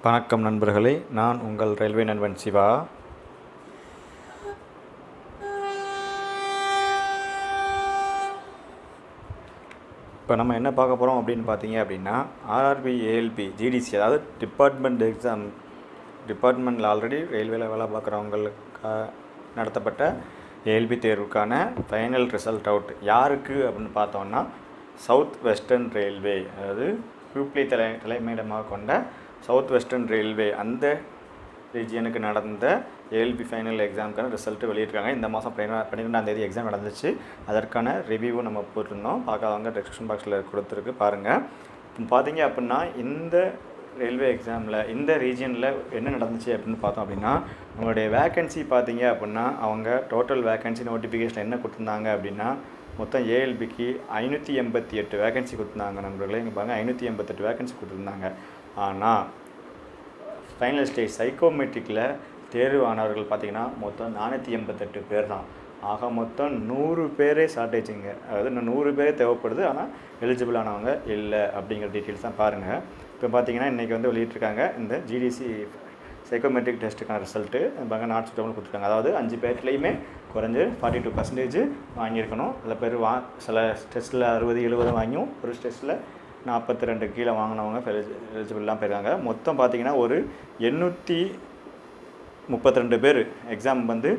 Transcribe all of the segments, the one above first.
வணக்கம் நண்பர்களே, நான் உங்கள் ரயில்வே நண்பன் சிவா. இப்போ நம்ம என்ன பார்க்க போகிறோம் அப்படின்னு பார்த்தீங்க அப்படின்னா, ஆர்ஆர்பி, ஏஎல்பி, ஜிடிசி, அதாவது டிபார்ட்மெண்ட்டில் ஆல்ரெடி ரயில்வேல வேலை பார்க்குறவங்களுக்கு நடத்தப்பட்ட ஏஎல்பி தேர்வுக்கான ஃபைனல் ரிசல்ட் அவுட் யாருக்கு அப்படின்னு பார்த்தோம்னா, சவுத் வெஸ்டர்ன் ரயில்வே, அதாவது ஹூப்ளி தலைமையிடமாக கொண்ட சவுத் வெஸ்டர்ன் ரயில்வே அந்த ரீஜியனுக்கு நடந்த ஏஎல்பி ஃபைனல் எக்ஸாமுக்கான ரிசல்ட்டு வெளியிட்டிருக்காங்க. இந்த மாதம் 12ஆம் தேதி எக்ஸாம் நடந்துச்சு. அதற்கான ரிவ்யூவும் நம்ம போட்டிருந்தோம். பார்க்காதவங்க டிஸ்கிரிப்ஷன் பாக்ஸில் கொடுத்துருக்கு பாருங்கள். இப்போ பார்த்தீங்க அப்படின்னா, இந்த ரயில்வே எக்ஸாமில் இந்த ரீஜியனில் என்ன நடந்துச்சு அப்படின்னு பார்த்தோம் அப்படின்னா, நம்மளுடைய வேக்கன்சி பார்த்தீங்க அப்படின்னா, அவங்க டோட்டல் வேக்கன்சி நோட்டிஃபிகேஷன் என்ன கொடுத்துருந்தாங்க அப்படின்னா, மொத்தம் ஏஎல்பிக்கு 588 வேக்கன்சி கொடுத்துருந்தாங்க. நண்பர்களே, இங்கே பாருங்கள், 588 வேக்கன்சி கொடுத்துருந்தாங்க. ஆனால் ஃபைனல் ஸ்டேஜ் சைக்கோமெட்ரிக்கில் தேர்வானவர்கள் பார்த்திங்கன்னா மொத்தம் 488 பேர் தான். ஆக மொத்தம் 100 பேரே ஷார்ட்டேஜுங்க. அதாவது இன்னும் 100 பேரே தேவைப்படுது, ஆனால் எலிஜிபிள் ஆனவங்க இல்லை அப்படிங்கிற டீட்டெயில்ஸ் தான் பாருங்கள். இப்போ பார்த்தீங்கன்னா இன்றைக்கி வந்து வெளியிட்டிருக்காங்க இந்த ஜிடிசி சைக்கோமெட்ரிக் டெஸ்ட்டுக்கான ரிசல்ட்டு. பாருங்கள், நாட் சூட்டபிள் கொடுத்துருக்காங்க. அதாவது 5 பேர்லேயுமே குறைஞ்சு 42% வாங்கியிருக்கணும். சில பேர் சில டெஸ்ட்டில் 60, 70 வாங்கியும் ஒரு டெஸ்ட்டில் 42 கீழே வாங்கினவங்க எலிஜிபிள்லாம் போயிருக்காங்க. மொத்தம் பார்த்திங்கன்னா ஒரு 832 பேர் எக்ஸாம் வந்து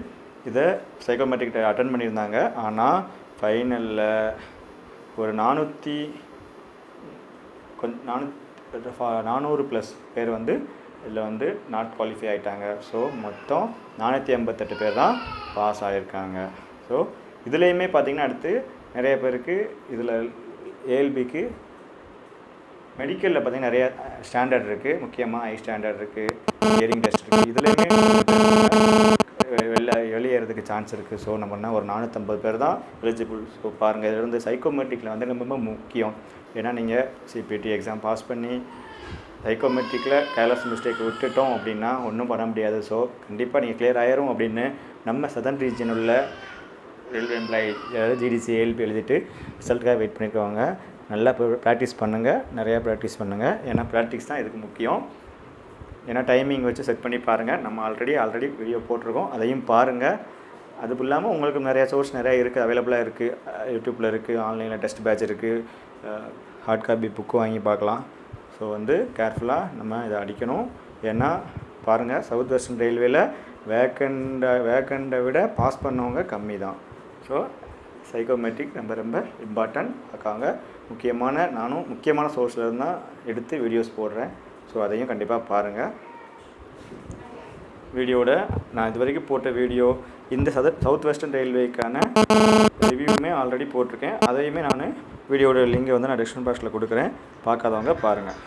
இதை சைக்கோமெட்ரிக் அட்டன் பண்ணியிருந்தாங்க. ஆனால் ஃபைனலில் ஒரு 400 ப்ளஸ் பேர் வந்து இதில் வந்து நாட் குவாலிஃபை ஆகிட்டாங்க. ஸோ மொத்தம் 488 பேர் தான் பாஸ் ஆகியிருக்காங்க. ஸோ இதுலேயுமே பார்த்திங்கன்னா அடுத்து நிறைய பேருக்கு இதில் ஏஎல்பிக்கு மெடிக்கலில் பார்த்திங்கன்னா நிறைய ஸ்டாண்டர்ட் இருக்குது. முக்கியமாக ஐ ஸ்டாண்டர்ட் இருக்குது, ஹியரிங் டெஸ்ட் இருக்குது. இதுலேயுமே வெளியேறதுக்கு சான்ஸ் இருக்குது. ஸோ நம்ம ஒரு 450 பேர் தான் எலிஜிபிள். ஸோ பாருங்கள், இதில் வந்து சைக்கோமெட்ரிக்கில் வந்து ரொம்ப முக்கியம். ஏன்னா நீங்கள் சிபிடி எக்ஸாம் பாஸ் பண்ணி சைக்கோமெட்ரிக்கில் கேர்லெஸ் மிஸ்டேக் விட்டுட்டோம் அப்படின்னா ஒன்றும் பண்ண முடியாது. ஸோ கண்டிப்பாக நீங்கள் கிளியர் ஆயிரும் அப்படின்னு நம்ம சதர்ன் ரீஜன் உள்ள ரயில்வே எம்ப்ளாயி, அதாவது ஜிடிசி, ஏஎல்பி எழுதிட்டு ரிசல்ட்டுக்காக வெயிட் பண்ணிக்குவாங்க. நல்லா ப்ராக்டிஸ் பண்ணுங்கள், நிறையா ப்ராக்டிஸ் பண்ணுங்கள். ஏன்னா ப்ராக்டிஸ் தான் இதுக்கு முக்கியம். ஏன்னா டைமிங் வச்சு செட் பண்ணி பாருங்கள். நம்ம ஆல்ரெடி வீடியோ போட்டிருக்கோம், அதையும் பாருங்கள். அது இல்லாமல் உங்களுக்கு நிறையா சோர்ஸ் நிறையா இருக்குது, அவைலபிளாக இருக்குது. யூடியூப்பில் இருக்குது, ஆன்லைனில் டெஸ்ட் பேட்ச் இருக்குது, ஹார்ட் காப்பி புக்கு வாங்கி பார்க்கலாம். ஸோ வந்து கேர்ஃபுல்லாக நம்ம இதை அடிக்கணும். ஏன்னா பாருங்கள், சவுத் வெஸ்டர்ன் ரயில்வேல வேக்கண்டை விட பாஸ் பண்ணவங்க கம்மி தான். ஸோ சைக்கோமெட்ரிக் ரொம்ப இம்பார்ட்டன்ட். பார்க்காங்க, நானும் முக்கியமான சோர்ஸில் இருந்தால் எடுத்து வீடியோஸ் போடுறேன். ஸோ அதையும் கண்டிப்பாக பாருங்கள். வீடியோட நான் இது வரைக்கும் போட்ட வீடியோ இந்த சவுத் வெஸ்டர்ன் ரயில்வேக்கான ரிவ்யூவுமே ஆல்ரெடி போட்டிருக்கேன். அதையுமே நான் வீடியோட லிங்கை வந்து நான் டிஸ்கிரிப்ஷன் பாக்ஸில் கொடுக்குறேன். பார்க்காதவங்க பாருங்கள்.